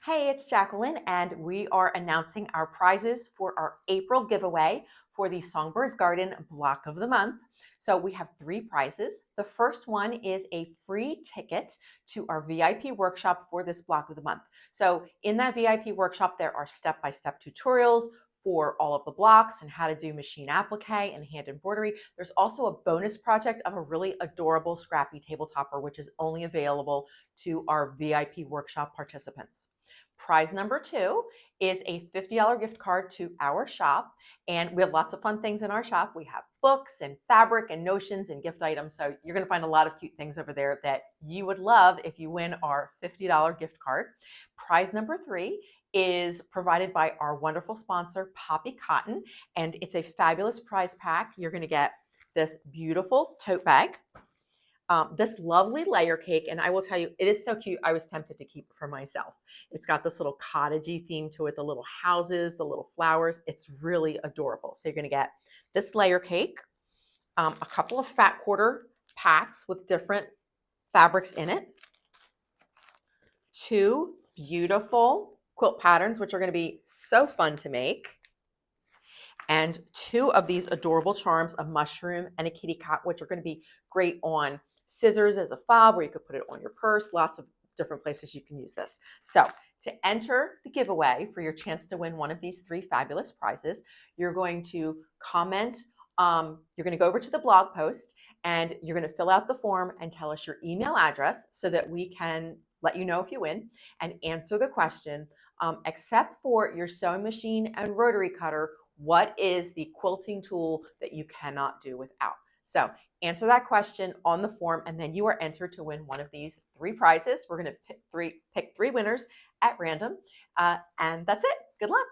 Hey, it's Jacqueline, and we are announcing our prizes for our April giveaway for the Songbirds Garden Block of the Month. So we have three prizes. The first one is a free ticket to our VIP workshop for this block of the month. So in that VIP workshop, there are step-by-step tutorials for all of the blocks and how to do machine applique and hand embroidery. There's also a bonus project of a really adorable scrappy table topper, which is only available to our VIP workshop participants. Prize number two is a $50 gift card to our shop. And we have lots of fun things in our shop. We have books and fabric and notions and gift items. So you're going to find a lot of cute things over there that you would love if you win our $50 gift card. Prize number three is provided by our wonderful sponsor, Poppy Cotton. And it's a fabulous prize pack. You're going to get this beautiful tote bag, this lovely layer cake, and I will tell you, it is so cute. I was tempted to keep it for myself. It's got this little cottagey theme to it, the little houses, the little flowers. It's really adorable. So you're going to get this layer cake, a couple of fat quarter packs with different fabrics in it, two beautiful quilt patterns, which are going to be so fun to make, and two of these adorable charms, a mushroom and a kitty cat, which are going to be great on scissors as a fob, or you could put it on your purse. Lots of different places you can use this. So to enter the giveaway for your chance to win one of these three fabulous prizes, you're going to comment, you're going to go over to the blog post and you're going to fill out the form and tell us your email address so that we can let you know if you win and answer the question, except for your sewing machine and rotary cutter, what is the quilting tool that you cannot do without? So answer that question on the form, and then you are entered to win one of these three prizes. We're going to pick three winners at random, and that's it. Good luck.